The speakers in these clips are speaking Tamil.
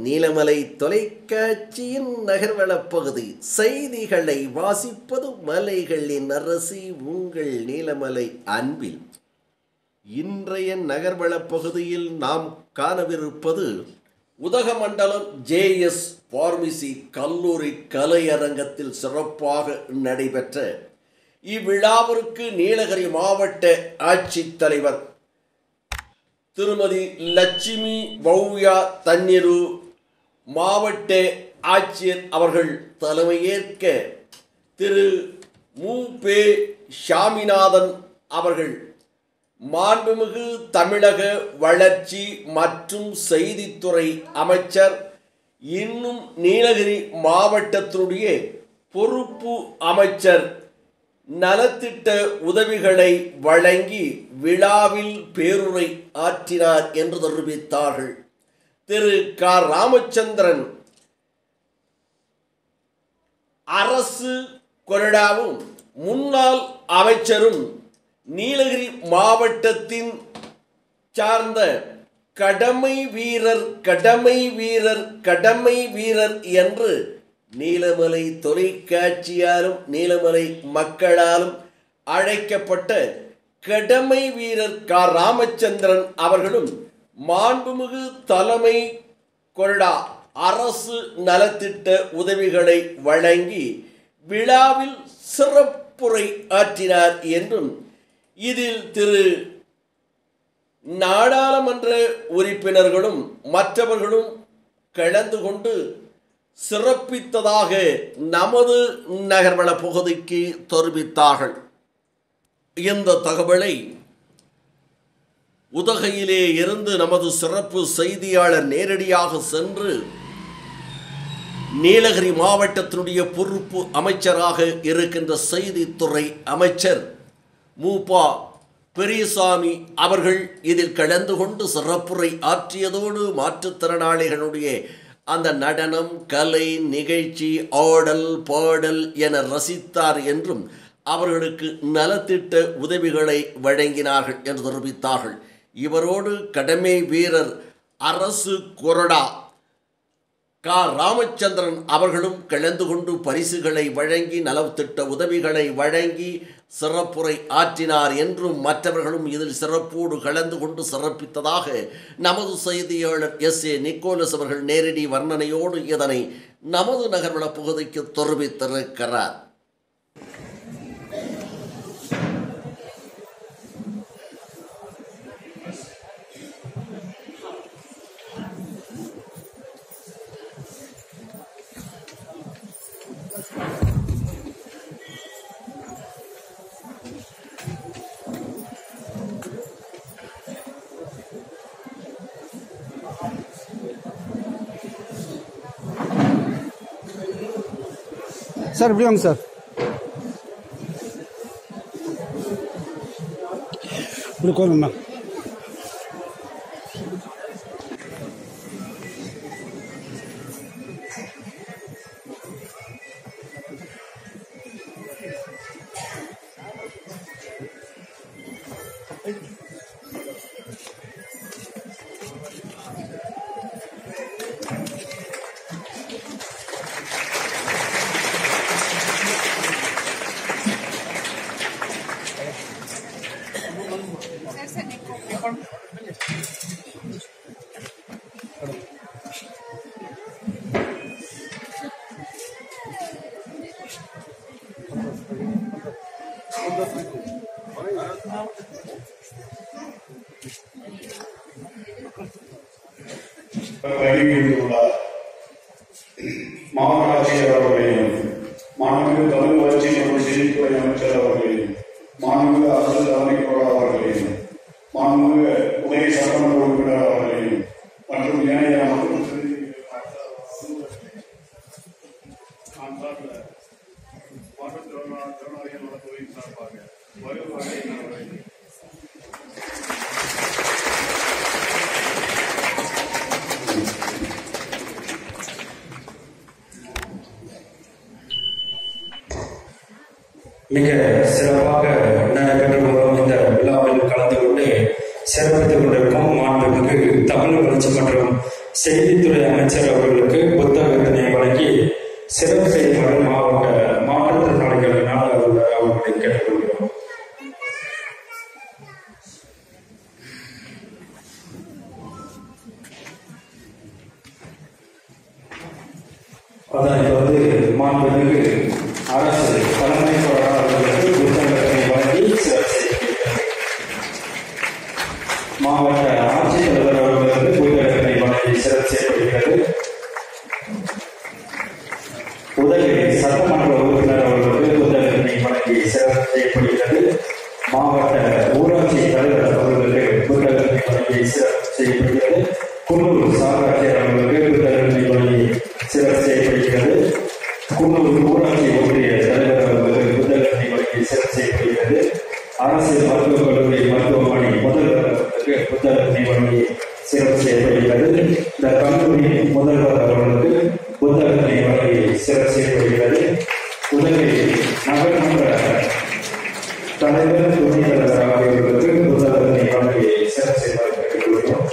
நீலமலை தொலைக்காட்சியின் நகர்வளப் பகுதி செய்திகளை வாசிப்பது மலைகளின் அரசி உங்கள் நீலமலை அன்பில். இன்றைய நகர்வளப் பகுதியில் நாம் காணவிருப்பது உதகமண்டலம் JS பார்மசி கல்லூரி கலையரங்கத்தில் சிறப்பாக நடைபெற்ற இவ்விழாவிற்கு நீலகிரி மாவட்ட ஆட்சித்தலைவர் திருமதி லட்சுமி பவ்யா தன்னிரு, மாவட்ட ஆட்சியர் அவர்கள் தலைமையேற்க திரு மு.பே. சாமிநாதன் அவர்கள், மாண்புமிகு தமிழக வளர்ச்சி மற்றும் செய்தித்துறை அமைச்சர், இன்னும் நீலகிரி மாவட்டத்தினுடைய பொறுப்பு அமைச்சர் நலத்திட்ட உதவிகளை வழங்கி விழாவில் பேருரை ஆற்றினார் என்று தெரிவித்தார்கள். திரு க. ராமச்சந்திரன் அரசு கொறடாவும் முன்னாள் அமைச்சரும் நீலகிரி மாவட்டத்தின் சார்ந்த கடமை வீரர் கடமை வீரர் கடமை வீரர் என்று நீலமலை தொலைக்காட்சியாலும் நீலமலை மக்களாலும் அழைக்கப்பட்ட கடமை வீரர் க. ராமச்சந்திரன் அவர்களும் மாண்புமிகு தலைமை கொறடா அரசு நலத்திட்ட உதவிகளை வழங்கி விழாவில் சிறப்புரை ஆற்றினார் என்றும், இதில் திரு நாடாளுமன்ற உறுப்பினர்களும் மற்றவர்களும் கலந்து கொண்டு சிறப்பித்ததாக நமது நகர்வள பகுதிக்கு தெரிவித்தார்கள். இந்த தகவலை உதகையிலே இருந்து நமது சிறப்பு செய்தியாளர் நேரடியாக சென்று நீலகிரி மாவட்டத்தினுடைய பொறுப்பு அமைச்சராக இருக்கின்ற செய்தித்துறை அமைச்சர் மு.ப. பெரியசாமி அவர்கள் இதில் கலந்து கொண்டு சிறப்புரை ஆற்றியதோடு மாற்றுத்திறனாளிகளுடைய அந்த நடனம், கலை நிகழ்ச்சி, ஆடல் பாடல் என ரசித்தார் என்றும் அவர்களுக்கு நலத்திட்ட உதவிகளை வழங்கினார்கள் என்று தெரிவித்தார்கள். இவரோடு கடமை வீரர் அரசு கொறடா க. ராமச்சந்திரன் அவர்களும் கலந்து கொண்டு பரிசுகளை வழங்கி நலத்திட்ட உதவிகளை வழங்கி சிறப்புரை ஆற்றினார் என்றும் மற்றவர்களும் இதில் சிறப்போடு கலந்து கொண்டு சிறப்பித்ததாக நமது செய்தியாளர் S.A. நிக்கோலஸ் அவர்கள் நேரடி வர்ணனையோடு இதனை நமது நகர்வள பகுதிக்கு தெரிவித்திருக்கிறார். சார் எப்படி வாங்க சார், இப்படி கோருங்கண்ணா. மாவட்ட ஆட்சியர் அவர்களையும், மாண்புமிகு தமிழ் வளர்ச்சி மற்றும் செய்தித்துறை அமைச்சர் அவர்களையும், மாண்புமிகு அரசு தலைமை கொறடா அவர்களையும், மாண்புமிகு உதவி சட்டமன்ற உறுப்பினர் அவர்களையும் மற்றும் ஏனைய மக்கள் மாற்றுத்திறனாளிகள் நலத்துறையின் சார்பாக மிக சிறப்பாக நடைபெற்று வரும் இந்த விழாவில் கலந்து கொண்டு சிறப்பித்துக் கொண்டிருக்கும் மாண்புமிகு தமிழ் வளர்ச்சி மற்றும் செய்தித்துறை அமைச்சர் அவர்களுக்கு புத்தகத்தினை வழங்கி சிறப்பு செய்யுமாறு மாவட்ட மாற்றுத்திறனாளிகளினால் அவர்களை கேட்டுக்கொள்கிறோம். அதனை தொடர்ந்து மாண்புமிகு அரசு தலைமை செயலாளர்களுக்கு புத்தகத்தினை வழங்கி சிறப்பு செய்யப்படுகிறது. மாவட்ட ஆட்சித்தலைவர் அவர்களுக்கு புத்தகத்தினை வழங்கி சிறப்பு செய்யப்படுகிறது. உதகை சட்டமன்ற உறுப்பினர் அவர்களுக்கு புத்தகத்தினை வழங்கி சிறப்பு செய்யப்படுகிறது. மாவட்ட ஊராட்சி தலைவர் அவர்களுக்கு புத்தகத்தினை வழங்கி சிறப்பு செய்யப்படுகிறது. குன்னூர் சாகராட்சியர் அவர்களுக்கு புத்தகத்தினை வழங்கி சிறப்பு செய்யப்படுகிறது. குன்னூர் ஊராட்சி ஒன்றிய தலைவர் அவர்களுக்கு புத்தகத்தினை வழங்கி சிறப்பு செய்யப்படுகிறது. அரசு மருத்துவக் கல்லூரி மருத்துவமனை முதல்வர் அவர்களுக்கு புத்தகத்தினை வழங்கி சிறப்பு செய்யப்படுகிறது. இந்த கல்லூரி முதல்வர் அவர்களுக்கு புத்தகத்தினை வழங்கி சிறப்பு செய்யப்படுகிறது. உதகை நகர்மன்ற தலைவர் துணைத் தலைவர் ஆகியோர்களுக்கு புத்தகத்தினை வழங்கி சிறப்பு செய்வார்கள் கேட்டுக்கொள்கிறோம்.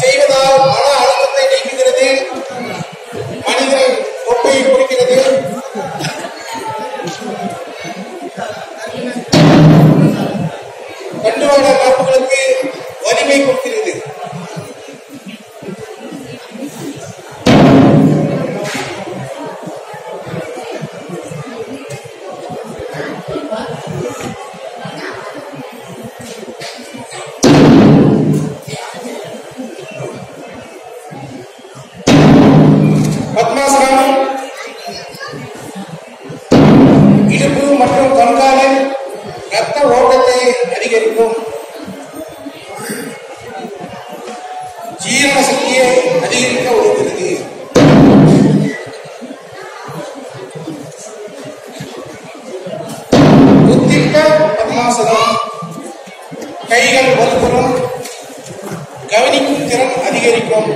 செய்வதால் மன அழுத்தத்தை நீக்குகிறது, மனிதன் தொப்பையை குறைக்கிறது, கட்டுவாட நரம்புகளுக்கு வலிமை கொடுக்கிறது. பத்மாசனம் இடுப்பு மற்றும் கண்காலில் ரத்த ஓட்டத்தை அதிகரிக்கும், ஜீரண சக்தியை அதிகரிக்க உதவுகிறது. உத்திட்ட பத்மாசனம் கைகள் வலுப்பெறும், கவனிக்கும் திறன் அதிகரிக்கும்.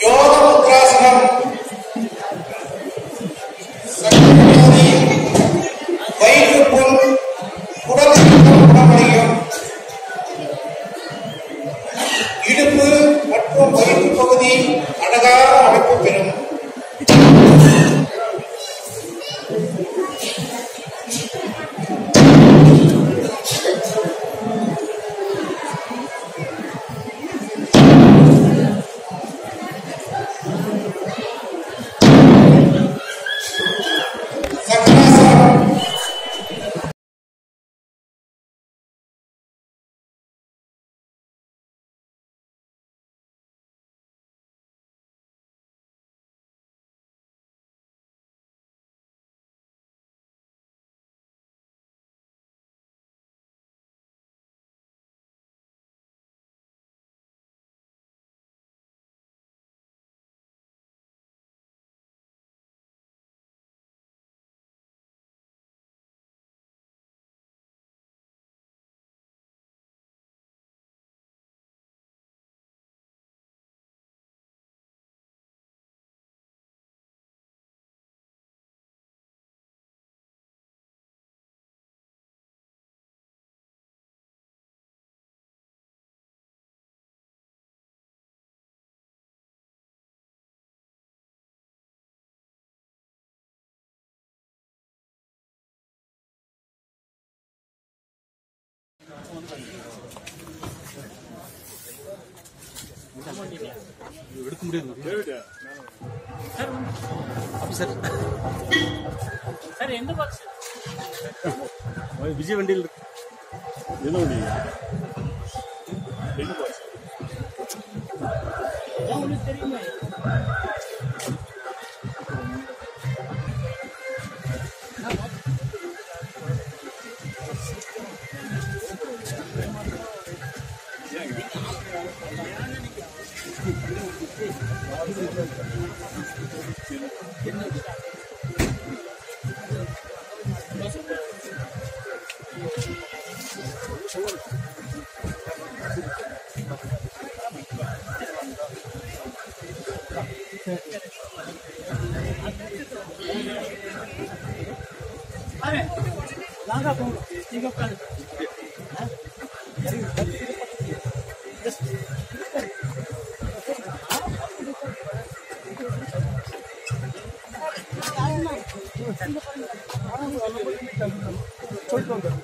யோக முத்ராசனம் சக்கரை வியாதி, வயிற்றுப்புண், குடல் எடுக்க முடியாது சார். சார் எந்த பாக்ஸ் விஜய் வண்டியில் என்ன வண்டி உங்களுக்கு தெரியுமா? लागा போங்க நீங்க உட்காருங்க. சொல்லிட்டு வந்தேன்.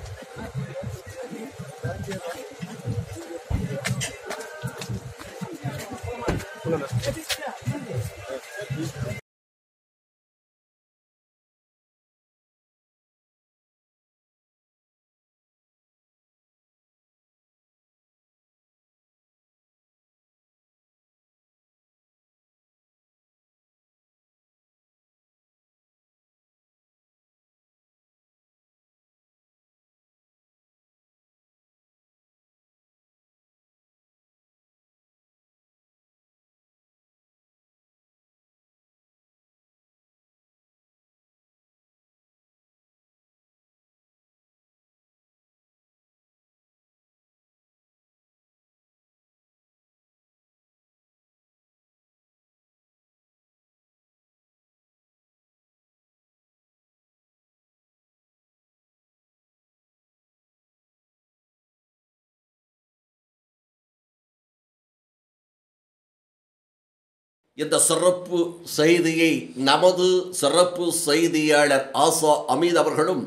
இந்த சிறப்பு செய்தியை நமது சிறப்பு செய்தியாளர் ஆசா அமீத் அவர்களும்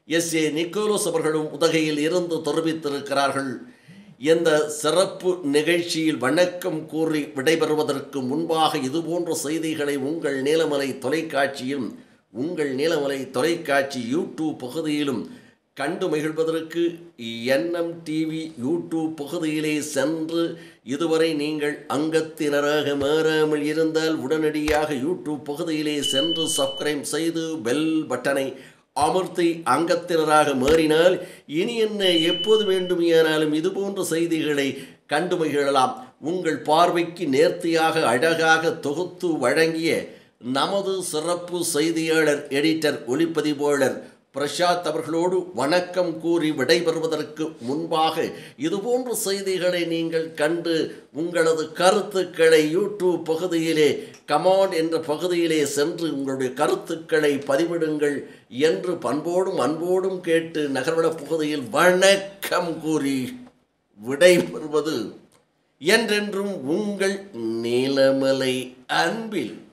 SA நிக்கோலஸ் அவர்களும் உதகையில் இருந்து தெரிவித்திருக்கிறார்கள். இந்த சிறப்பு நிகழ்ச்சியில் வணக்கம் கூறி விடைபெறுவதற்கு முன்பாக இதுபோன்ற செய்திகளை உங்கள் நீலமலை தொலைக்காட்சியும் உங்கள் நீலமலை தொலைக்காட்சி யூடியூப் பகுதியிலும் கண்டு மகிழ்வதற்கு NMTV யூடியூப் பகுதியிலே சென்று இதுவரை நீங்கள் அங்கத்தினராக மாறாமல் இருந்தால் உடனடியாக யூடியூப் பகுதியிலே சென்று சப்ஸ்கிரைப் செய்து பெல் பட்டனை அமர்த்தி அங்கத்தினராக மாறினால் இனி என்ன எப்போது வேண்டுமானாலும் இதுபோன்ற செய்திகளை கண்டு மகிழலாம். உங்கள் பார்வைக்கு நேர்த்தியாக அழகாக தொகுத்து வழங்கிய நமது சிறப்பு செய்தியாளர் எடிட்டர் ஒளிப்பதிவாளர் பிரசாத் அவர்களோடு வணக்கம் கூறி விடைபெறுவதற்கு முன்பாக இதுபோன்ற செய்திகளை நீங்கள் கண்டு உங்களது கருத்துக்களை யூடியூப் பகுதியிலே கமெண்ட் என்ற பகுதியிலே சென்று உங்களுடைய கருத்துக்களை பதிவிடுங்கள் என்று பண்போடும் அன்போடும் கேட்டு நகர்வட பகுதியில் வணக்கம் கூறி விடைபெறுவது என்றென்றும் உங்கள் நீலமலை அன்பில்